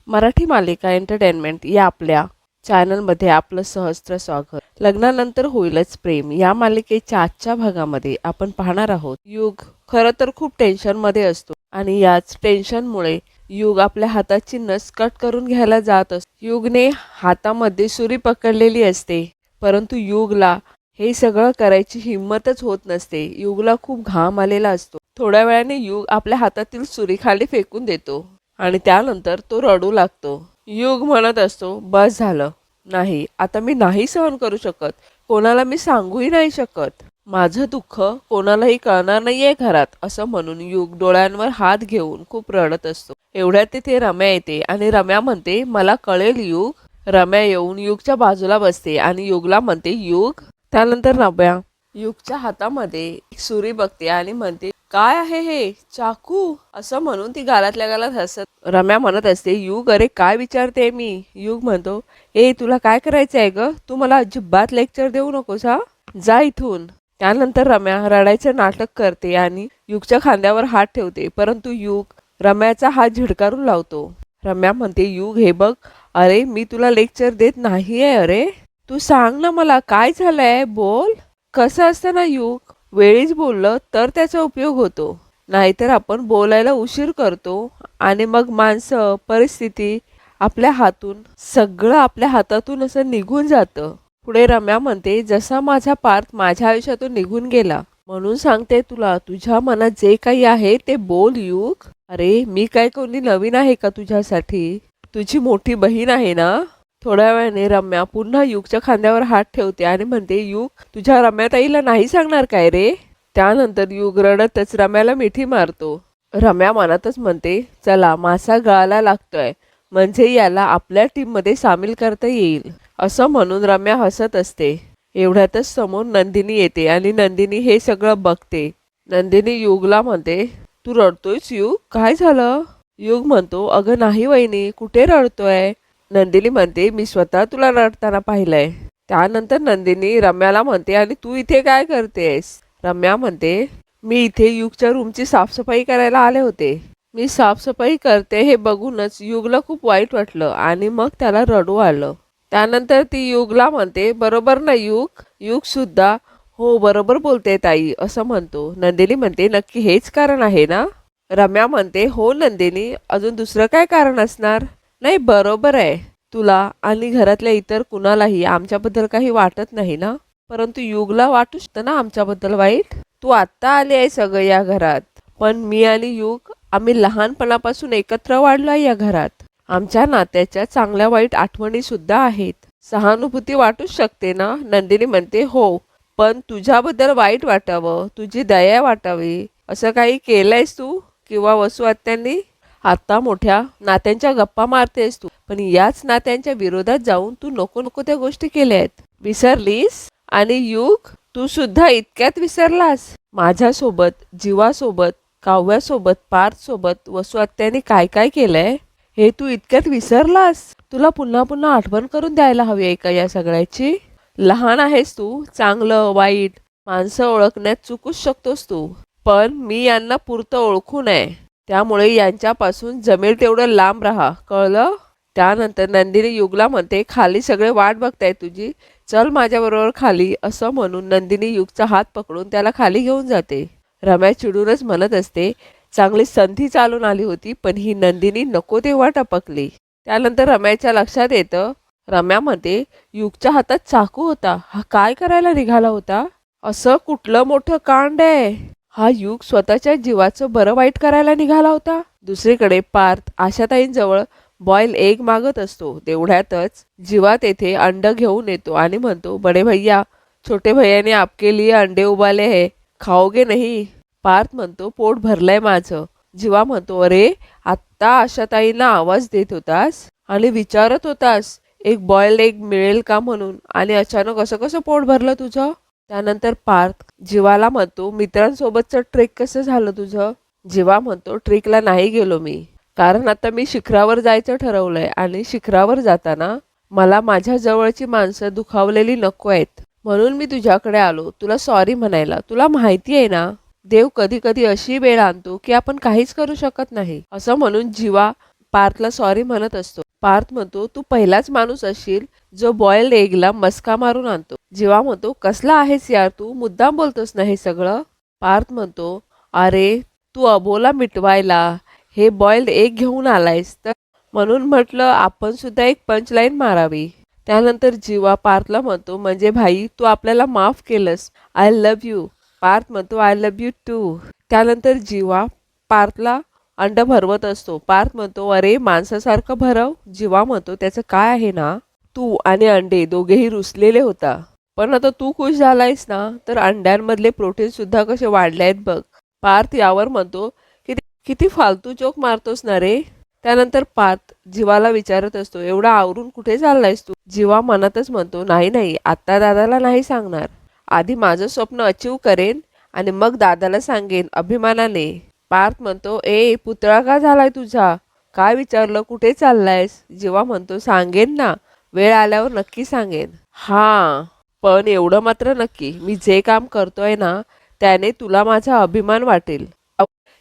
मराठी मालिका एंटरटेनमेंट या आपल्या चॅनलमध्ये आपलं सहस्त्र स्वागत. लग्नानंतर होईलच प्रेम या मालिकेच्या आजच्या भागामध्ये आपण पाहणार आहोत. युग खरं तर खूप टेन्शनमध्ये असतो आणि याच टेन्शनमुळे युग आपल्या हाताची नस कट करून घ्यायला जात असतो. युगने हातामध्ये सुरी पकडलेली असते, परंतु युगला हे सगळं करायची हिंमतच होत नसते. युगला खूप घाम आलेला असतो. थोड्या वेळाने युग आपल्या हातातील सुरी खाली फेकून देतो आणि त्यानंतर तो रडू लागतो. युग म्हणत असतो, बस झालं, नाही आता मी नाही सहन करू शकत, कोणाला मी सांगूही नाही शकत, माझं दुःख कोणालाही कळणार नाहीये घरात, असं म्हणून युग डोळ्यांवर हात घेऊन खूप रडत असतो. एवढ्यात तिथे रम्या येते आणि रम्या म्हणते, मला कळेल युग. रम्या येऊन युगच्या बाजूला बसते आणि युगला म्हणते, युग. त्यानंतर रम्या युगच्या हातामध्ये एक सुरी बघते आणि म्हणते, काय आहे हे, चाकू, असं म्हणून ती गालातल्या गालात हसत रम्या म्हणत असते, युग अरे काय विचारते मी. युग म्हणतो, ए तुला काय करायचं आहे ग, तू मला अजिबात लेक्चर देऊ नकोस हा, जा इथून. त्यानंतर रम्या रडायचं नाटक करते आणि युगच्या खांद्यावर हात ठेवते, परंतु युग रम्याचा हात झिडकारून लावतो. रम्या म्हणते, युग हे बघ, अरे मी तुला लेक्चर देत नाहीये, अरे तू सांग ना मला काय झालंय, बोल. कसं असतं ना युग, वेळीच बोललं तर त्याचा उपयोग होतो, नाहीतर आपण बोलायला उशीर करतो आणि मग माणसं, परिस्थिती सगळं आपल्या हातातून असं निघून जातं. पुढे रम्या म्हणते, जसा माझा पार्थ माझ्या आयुष्यातून निघून गेला म्हणून सांगते तुला, तुझ्या मनात जे काही आहे ते बोल युग. अरे मी काय कोणी नवीन आहे का तुझ्यासाठी, तुझी मोठी बहीण आहे ना. थोड्या वेळाने रम्या पुन्हा युगच्या खांद्यावर हात ठेवते आणि म्हणते, युग तुझ्या रम्याताईला नाही सांगणार काय रे. त्यानंतर युग रडतच रम्याला मिठी मारतो. रम्या मनातच म्हणते, चला मासा गळाला लागतोय, म्हणजे याला आपल्या टीममध्ये सामील करता येईल, असं म्हणून रम्या हसत असते. एवढ्यातच समोर नंदिनी येते आणि नंदिनी हे सगळं बघते. नंदिनी युगला म्हणते, तू रडतोयस युग, काय झालं. युग म्हणतो, अगं नाही वहिनी, कुठे रडतोय. नंदिनी म्हणते, मी स्वतः तुला रडताना पाहिलंय. त्यानंतर नंदिनी रम्याला म्हणते, आणि तू इथे काय करतेस. रम्या म्हणते, मी इथे युगच्या रूमची साफसफाई करायला आले होते. मी साफसफाई करते हे बघूनच युगला खूप वाईट वाटलं आणि मग त्याला रडू आलं. त्यानंतर ती युगला म्हणते, बरोबर ना युग. युग सुद्धा हो बरोबर बोलते ताई, असं म्हणतो. नंदिनी म्हणते, नक्की हेच कारण आहे ना. रम्या म्हणते, हो नंदिनी, अजून दुसरं काय कारण असणार. नाही बरोबर आहे, तुला आणि घरातल्या इतर कुणालाही आमच्याबद्दल काही वाटत नाही ना, परंतु युगला वाटू शकतं ना आमच्याबद्दल वाईट. तू आत्ता आली आहे सगळं या घरात, पण मी आणि युग आम्ही लहानपणापासून एकत्र वाढलो आहे या घरात. आमच्या नात्याच्या चांगल्या वाईट आठवणी सुद्धा आहेत. सहानुभूती वाटूच शकते ना. नंदिनी म्हणते, हो, पण तुझ्याबद्दल वाईट वाटावं, तुझी दया वाटावी, असं काही केलंयस तू किंवा वसू आत्यांनी. आता मोठ्या नात्यांच्या गप्पा मारतेस तू, पण याच नात्यांच्या विरोधात जाऊन तू नको नको त्या गोष्टी केल्या आहेत, विसरलीस. आणि युग तू सुद्धा इतक्यात विसरलास. माझ्यासोबत, जीवासोबत, काव्यासोबत, पार्थसोबत वसू आत्यांनी काय काय केलंय हे तू इतक्यात विसरलास. तुला पुन्हा पुन्हा आठवण करून द्यायला हवी आहे का या सगळ्याची. लहान आहेस तू, चांगलं वाईट माणसं ओळखण्यात चुकूच शकतोस तू, पण मी यांना पुरतं ओळखून आहे, त्यामुळे यांच्यापासून जमेल तेवढं लांब राहा, कळलं. त्यानंतर नंदिनी युगला म्हणते, खाली सगळे वाट बघताय तुझी, चल माझ्याबरोबर खाली, असं म्हणून नंदिनी युगचा हात पकडून त्याला खाली घेऊन जाते. रम्या चिडूनच म्हणत असते, चांगली संधी चालून आली होती, पण ही नंदिनी नको तेव्हा टपकली. त्यानंतर रम्याच्या लक्षात येतं. रम्या म्हणते, युगच्या हातात चाकू होता, हा काय करायला निघाला होता. असं कुठलं मोठं कांड आहे, हा युग स्वतःच्या जीवाचं बरं वाईट करायला निघाला होता. दुसरीकडे पार्थ आशाताईंजवळ बॉईल एग मागत असतो. तेवढ्यातच जीवात येथे अंड घेऊन येतो आणि म्हणतो, बडे भैया, छोटे भैया ने आपके लिए अंडे उबाले है, खाओगे नहीं. पार्थ म्हणतो, पोट भरलंय माझं. जीवा म्हणतो, अरे आत्ता आशाताईंना आवाज देत होतास आणि विचारत होतास एक बॉइल्ड एग मिळेल का म्हणून, आणि अचानक असं कसं पोट भरलं तुझं. त्यानंतर पार्थ जीवाला म्हणतो, मित्रांसोबतचं ट्रेक कसं झालं तुझं. जीवा म्हणतो, ट्रेकला नाही गेलो मी, कारण आता मी शिखरावर जायचं ठरवलंय आणि शिखरावर जाताना मला माझ्या जवळची माणसं दुखावलेली नको आहेत, म्हणून मी तुझ्याकडे आलो तुला सॉरी म्हणायला. तुला माहिती आहे ना, देव कधी कधी अशी वेळ आणतो की आपण काहीच करू शकत नाही, असं म्हणून जीवा पार्थला सॉरी म्हणत असतो. पार्थ म्हणतो तू पहिलाच माणूस असशील जो बॉइल्ड एगला मस्का मारून आणतो. जीवा म्हणतो कसला आहेस यार तू, मुद्दाम बोलतोस ना हे सगळं. पार्थ म्हणतो अरे तू अबोला मिटवायला हे बॉइल्ड एग घेऊन आलायस तर म्हणून म्हटलं आपण सुद्धा एक पंचलाईन मारावी. त्यानंतर जीवा पार्थला म्हणतो म्हणजे भाई तू आपल्याला माफ केलंस, आय लव्ह यू. पार्थ म्हणतो आय लव्ह यू टू. त्यानंतर जीवा पार्थला अंड भरवत असतो. पार्थ म्हणतो अरे माणसासारखं भरव. जीवा म्हणतो त्याचं काय आहे ना, तू आणि अंडे दोघेही रुसलेले होता, पण आता तू खुश झालायस ना तर अंड्यांमधले प्रोटीन सुद्धा कसे वाढले आहेत बघ. पार्थ यावर म्हणतो किती किती फालतू जोक मारतोस ना रे. त्यानंतर पार्थ जीवाला विचारत असतो एवढा आवरून कुठे चाललायस तू. जीवा मनातच म्हणतो नाही नाही आत्ता दादाला नाही सांगणार, आधी माझं स्वप्न अचीव करेन आणि मग दादाला सांगेन अभिमानाने. पार्थ म्हणतो ए पुतळा का झालाय तुझा, काय विचारलं कुठे चाललायस. जीवा म्हणतो सांगेन ना, वेळ आल्यावर नक्की सांगेन. हां पण एवढं मात्र नक्की मी जे काम करतोय ना त्याने तुला माझा अभिमान वाटेल.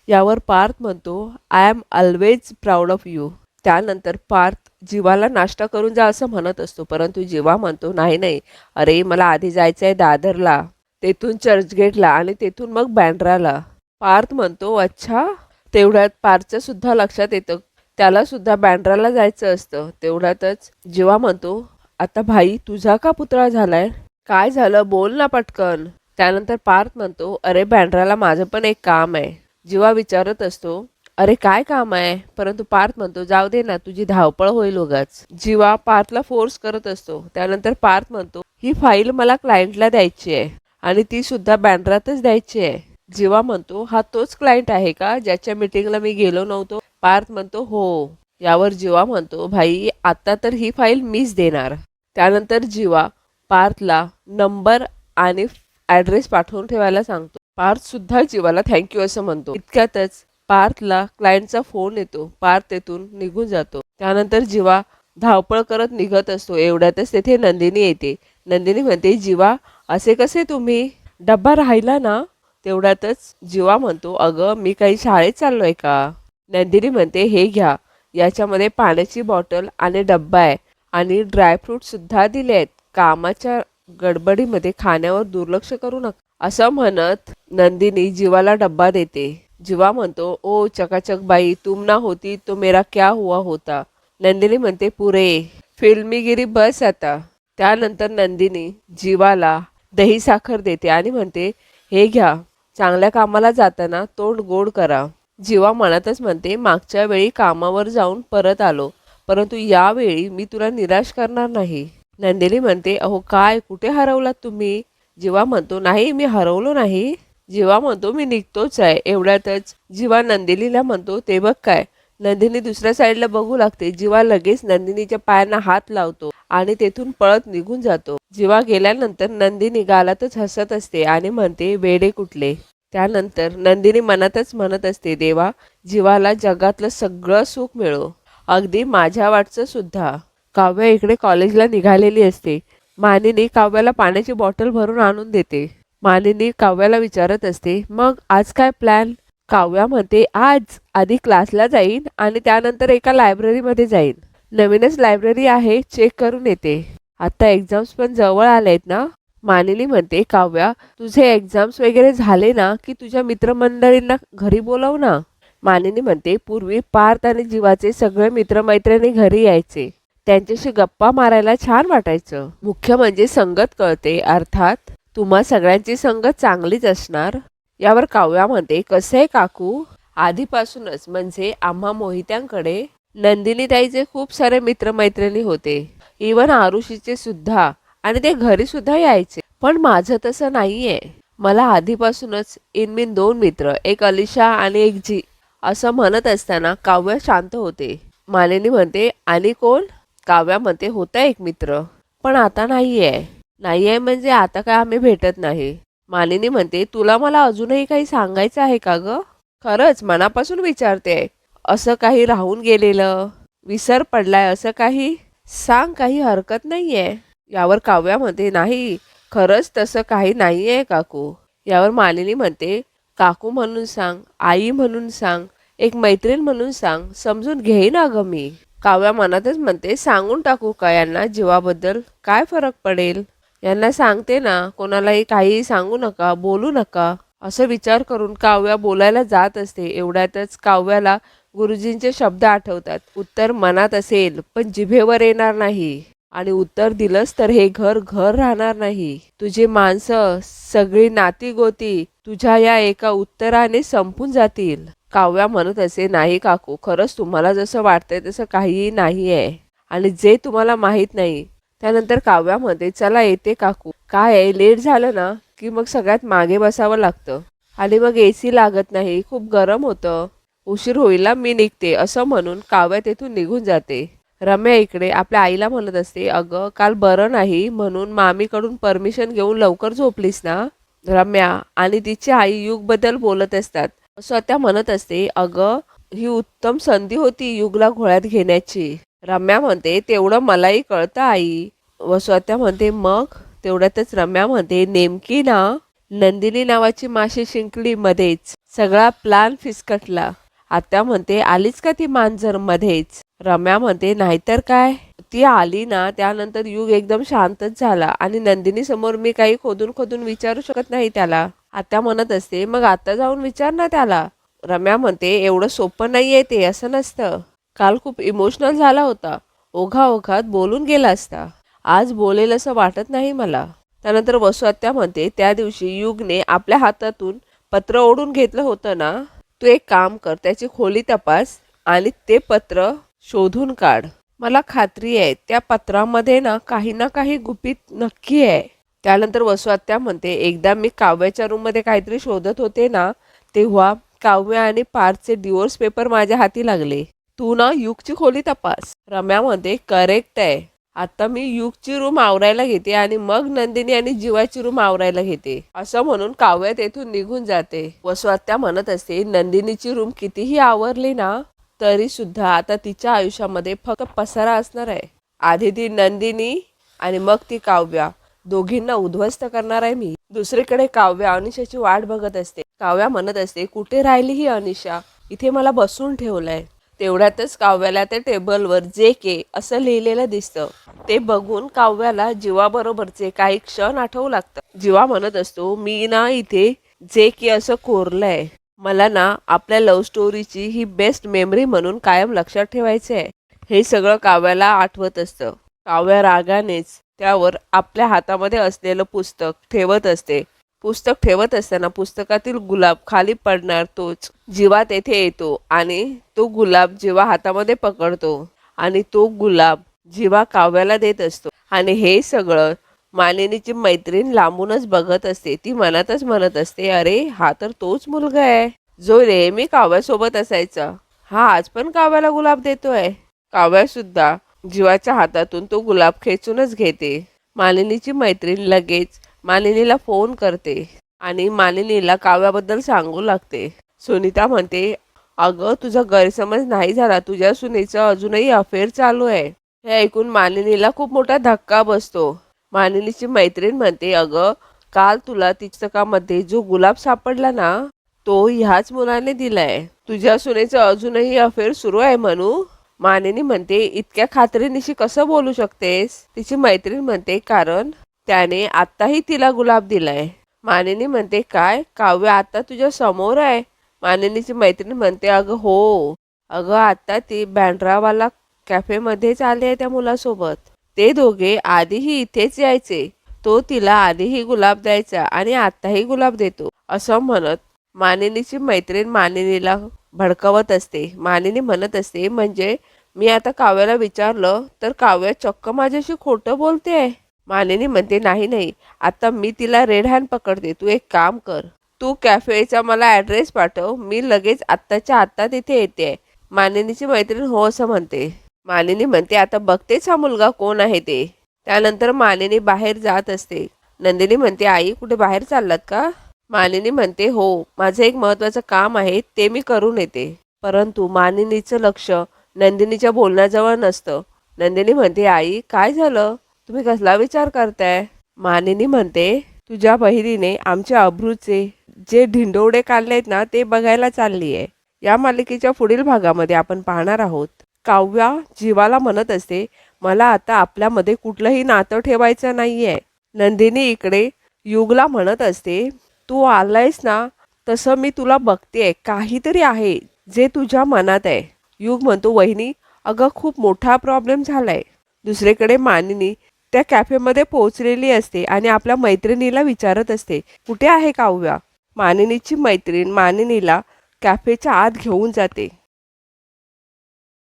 यावर पार्थ म्हणतो I am always proud of you. त्यानंतर पार्थ जीवाला नाश्ता करून जा असं म्हणत असतो, परंतु जीवा म्हणतो नाही नाही अरे मला आधी जायचं आहे दादरला, तेथून चर्चगेटला आणि तेथून मग बँड्राला. पार्थ म्हणतो अच्छा. तेवढ्यात पार्थच्या सुद्धा लक्षात येतं त्याला सुद्धा बँड्राला जायचं असतं. तेवढ्यातच जीवा म्हणतो आता भाई तुझा का पुतळा झालाय, काय झालं बोल ना पटकन. त्यानंतर पार्थ म्हणतो अरे बँड्राला माझं पण एक काम आहे. जीवा विचारत असतो अरे काय काम आहे, परंतु पार्थ म्हणतो जाऊ दे ना तुझी धावपळ होईल उगाच. जीवा पार्थला फोर्स करत असतो. त्यानंतर पार्थ म्हणतो ही फाईल मला क्लायंटला द्यायची आहे आणि ती सुद्धा बँड्रातच द्यायची आहे. जीवा म्हणतो हा तोच क्लायंट आहे का ज्याच्या मीटिंगला मी गेलो नव्हतो. पार्थ म्हणतो हो. यावर जीवा म्हणतो भाई आता तर ही फाईल मीच देणार. त्यानंतर जीवा पार्थला नंबर आणि ॲड्रेस पाठवून ठेवायला सांगतो. पार्थ सुद्धा जीवाला थँक्यू असं म्हणतो. इतक्यातच पार्थला क्लायंटचा फोन येतो. पार्थ तेथून निघून जातो. त्यानंतर जीवा धावपळ करत निघत असतो. एवढ्यातच तेथे नंदिनी येते. नंदिनी म्हणते जीवा असे कसे तुम्ही, डब्बा राहिला ना. तेवढ्यातच जीवा म्हणतो अगं मी काही शाळेत चाललोय का. नंदिनी म्हणते हे घ्या, याच्यामध्ये पाण्याची बॉटल आणि डब्बा आहे आणि ड्रायफ्रूट सुद्धा दिले आहेत, कामाच्या गडबडीमध्ये खाण्यावर दुर्लक्ष करू नका. असं म्हणत नंदिनी जीवाला डब्बा देते. जीवा म्हणतो ओ चकाचक बाई तुम ना होती तो मेरा क्या हुआ होता. नंदिनी म्हणते पुरे फिल्मीगिरी बस आता. त्यानंतर नंदिनी जीवाला दही साखर देते आणि म्हणते हे घ्या, चांगल्या कामाला जाताना तोंड गोड करा. जीवा मनातच म्हणते मागच्या वेळी कामावर जाऊन परत आलो, परंतु यावेळी मी तुला निराश करणार नाही. नंदिनी म्हणते अहो काय कुठे हरवलात तुम्ही. जीवा म्हणतो नाही मी हरवलो नाही. जीवा म्हणतो मी निघतोच आहे. एवढ्यातच जीवा नंदिनीला म्हणतो ते बघ काय. नंदिनी दुसऱ्या साईडला बघू लागते. जीवा लगेच नंदिनीच्या पायांना हात लावतो आणि तेथून पळत निघून जातो. जीवा गेल्यानंतर नंदिनी गालातच हसत असते आणि म्हणते वेडे कुठले. त्यानंतर नंदिनी मनातच म्हणत असते देवा जीवाला जगातलं सगळं सुख मिळो, अगदी माझ्या वाटचं सुद्धा. काव्या इकडे कॉलेजला निघालेली असते. मानिनी काव्याला पाण्याची बॉटल भरून आणून देते. मानिनी काव्याला विचारत असते मग आज काय प्लॅन. काव्या म्हणते आज आधी क्लासला जाईन आणि त्यानंतर एका लायब्ररीमध्ये जाईन, नवीनच लायब्ररी आहे चेक करून येते. आता एक्झाम्स पण जवळ आलेत ना. मानिनी म्हणते काव्या तुझे एक्झाम्स वगैरे झाले ना की तुझ्या मित्रमंडळींना घरी बोलव ना. मानिनी म्हणते पूर्वी पार्थ आणि जीवाचे सगळे मित्रमैत्रिणी घरी यायचे, त्यांच्याशी गप्पा मारायला छान वाटायचं. मुख्य म्हणजे संगत कळते, अर्थात तुम्हा सगळ्यांची संगत चांगलीच असणार. यावर काव्या म्हणते कसं आहे काकू, आधीपासूनच म्हणजे आम्हा मोहित्यांकडे नंदिनी ताईचे खूप सारे मित्रमैत्रिणी होते, इवन आरुषीचे सुद्धा, आणि ते घरी सुद्धा यायचे. पण माझं तसं नाहीये. मला आधीपासूनच इनमिन 2 मित्र, एक अलिशा आणि एक जी. असं म्हणत असताना काव्या शांत होते. मालिनी म्हणते आणि कोण. काव्या म्हणते होता एक मित्र पण आता नाहीये. नाहीये म्हणजे आता काय आम्ही भेटत नाही. मालिनी म्हणते तुला मला अजूनही काही सांगायचं आहे का ग. खरंच मनापासून विचारते. असं काही राहून गेलेलं, विसर पडलाय असं काही सांग, काही हरकत नाहीये. यावर काव्या म्हणते नाही खरंच तसं काही नाहीये काकू. यावर मालिनी म्हणते काकू म्हणून सांग, आई म्हणून सांग, एक मैत्रीण म्हणून सांग, समजून घेईन अगं मी. काव्या मनातच म्हणते, सांगून टाकू का यांना जीवाबद्दल, काय फरक पडेल. यांना सांगते ना, कोणालाही काहीही सांगू नका, बोलू नका, असं विचार करून काव्या बोलायला जात असते. एवढ्यातच काव्याला गुरुजींचे शब्द आठवतात. उत्तर मनात असेल पण जिभेवर येणार नाही, आणि उत्तर दिलंस तर हे घर घर राहणार नाही. तुझी माणसं, सगळी नाती गोती तुझ्या या एका उत्तराने संपून जातील. काव्या म्हणत असे, नाही काकू, खरंच तुम्हाला जसं वाटतंय तसं काहीही नाही आहे, आणि जे तुम्हाला माहीत नाही. त्यानंतर काव्यामध्ये, चला येते काकू. काय आहे, लेट झालं ना की मग सगळ्यात मागे बसावं लागतं, आणि मग एसी लागत नाही, खूप गरम होतं, उशीर होईल, मी निघते, असं म्हणून काव्या तेथून निघून जाते. रम्या इकडे आपल्या आईला म्हणत असते, अगं काल बरं नाही म्हणून मामीकडून परमिशन घेऊन लवकर झोपलीस ना. रम्या आणि तिची आई युगबद्दल बोलत असतात. स्वतः म्हणत असते, अगं ही उत्तम संधी होती युगला घोळ्यात घेण्याची. रम्या म्हणते, तेवढं मलाही कळतं आई. व स्वतः म्हणते, मग. तेवढ्यातच रम्या म्हणते, नेमकी ना नंदिनी नावाची माशी शिंकली मध्येच, सगळा प्लान फिसकटला. आत्या म्हणते, आलीच का ती मांजर मध्येच. रम्या म्हणते, नाहीतर काय, ती आली ना त्यानंतर युग एकदम शांतच झाला, आणि नंदिनी समोर मी काही खोदून खोदून विचारू शकत नाही त्याला. आत्या म्हणत असते, मग आता जाऊन विचार ना त्याला. रम्या म्हणते, एवढं सोपं नाहीये ते, असं नसतं. काल खूप इमोशनल झाला होता, ओघाओघात बोलून गेला असता, आज बोलेल असं वाटत नाही मला. त्यानंतर वसू आत्या म्हणते, त्या दिवशी युगने आपल्या हातातून पत्र ओढून घेतलं होतं ना, तू एक काम कर, त्याची खोली तपास आणि ते पत्र शोधून काढ. मला खात्री आहे त्या पत्रामध्ये ना काही गुपित नक्की आहे. त्यानंतर वसू आत्या म्हणते, एकदा मी काव्याच्या रूममध्ये काहीतरी शोधत होते ना, तेव्हा काव्य आणि पार्थचे डिवोर्स पेपर माझ्या हाती लागले. तू ना युगची खोली तपास. रम्या म्हणते, करेक्ट आहे, आता मी युगची रूम आवरायला घेते आणि मग नंदिनी आणि जीवाची रूम आवरायला घेते, असं म्हणून काव्य तेथून निघून जाते. वसू आत्या म्हणत असते, नंदिनीची रूम कितीही आवरली ना तरी सुद्धा आता तिच्या आयुष्यामध्ये फक्त पसारा असणार आहे. आधी ती नंदिनी आणि मग ती काव्या, दोघींना उद्ध्वस्त करणार आहे मी. दुसरीकडे काव्या अनिशाची वाट बघत असते. काव्या म्हणत असते, कुठे राहिली ही अनिशा, इथे मला बसून ठेवलंय. तेवढ्यातच काव्याला त्या टेबलवर JK असं लिहिलेलं दिसतं. ते बघून काव्याला जीवाबरोबरचे काही क्षण आठवू लागतात. जीवा म्हणत असतो, मी ना इथे JK असं कोरलंय, मला ना आपल्या लव्ह स्टोरीची ही बेस्ट मेमरी म्हणून कायम लक्षात ठेवायचे आहे. हे सगळं काव्याला आठवत असतं. काव्या रागानेच त्यावर आपल्या हातामध्ये असलेलं पुस्तक ठेवत असते. पुस्तक ठेवत असताना पुस्तकातील गुलाब खाली पडणार तोच जीवा तेथे येतो, आणि तो गुलाब जीवा हातामध्ये पकडतो, आणि तो गुलाब जीवा काव्याला देत असतो. आणि हे सगळं मालिनीची मैत्रीण लांबूनच बघत असते. ती मनातच म्हणत असते, अरे हा तर तोच मुलगा आहे जो नेहमी काव्यासोबत असायचा, हा आज पण काव्याला गुलाब देतोय. काव्या सुद्धा जीवाच्या हातातून तो गुलाब खेचूनच घेते. मालिनीची मैत्रीण लगेच मालिनीला फोन करते आणि मालिनीला काव्याबद्दल सांगू लागते. सुनीता म्हणते, अगं तुझा गैरसमज नाही झाला, तुझ्या सुनेचं अजूनही अफेअर चालू आहे. हे ऐकून मालिनीला खूप मोठा धक्का बसतो. मालिनीची मैत्रीण म्हणते, अगं काल तुला पुस्तकामध्ये जो गुलाब सापडला ना, तो ह्याच मुलाने दिलाय. तुझ्या सुनेचं अजूनही अफेअर सुरू आहे म्हणू. मालिनी म्हणते, इतक्या खात्रीनिशी कसं बोलू शकतेस. तिची मैत्रीण म्हणते, कारण त्याने आत्ताही तिला गुलाब दिलाय. मालिनी म्हणते, काय, काव्य आता तुझ्या समोर आहे. मालिनीची मैत्रीण म्हणते, अगं हो, अगं आता ती बँड्रावाला कॅफेमध्येच आली आहे त्या मुलासोबत. ते दोघे आधीही इथेच यायचे, तो तिला आधीही गुलाब द्यायचा आणि आत्ताही गुलाब देतो, असं म्हणत मालिनीची मैत्रीण मालिनीला भडकवत असते. मालिनी म्हणत असते, म्हणजे मी आता काव्याला विचारलं तर काव्य चक्क माझ्याशी खोटं बोलते. मालिनी म्हणते, नाही नाही, आता मी तिला रेड हँड पकडते. तू एक काम कर, तू कॅफेचा मला ॲड्रेस पाठव, मी लगेच आत्ताच्या आत्ता तिथे येते. मालिनीची मैत्रीण हो असं म्हणते. मालिनी म्हणते, आता बघतेच हा मुलगा कोण आहे ते. त्यानंतर मालिनी बाहेर जात असते. नंदिनी म्हणते, आई कुठे बाहेर चाललात का. मालिनी म्हणते, हो, माझं एक महत्त्वाचं काम आहे, ते मी करून येते. परंतु मालिनीचं लक्ष नंदिनीच्या बोलण्याजवळ नसतं. नंदिनी म्हणते, आई काय झालं, तुम्ही कसला विचार करताय. मालिनी म्हणते, तुझ्या बहिणीने आमच्या अब्रूचे जे ढिंडोडे काढलेत ना ते बघायला चालली आहे. या मालिकेच्या पुढील भागामध्ये आपण पाहणार आहोत काव्या जीवाला म्हणत असते, मला आता आपल्यामध्ये कुठलंही नातं ठेवायचं नाहीये. नंदिनी इकडे युगला म्हणत असते, तू आलायस ना, तसं मी तुला बघतेय, काहीतरी आहे जे तुझ्या मनात आहे. युग म्हणतो, वहिनी अगं खूप मोठा प्रॉब्लेम झालाय. दुसरीकडे मानिनी त्या कॅफेमध्ये पोहोचलेली असते आणि आपल्या मैत्रिणीला विचारत असते, कुठे आहे काव्या. मानिनीची मैत्रीण मानिनीला कॅफेच्या आत घेऊन जाते.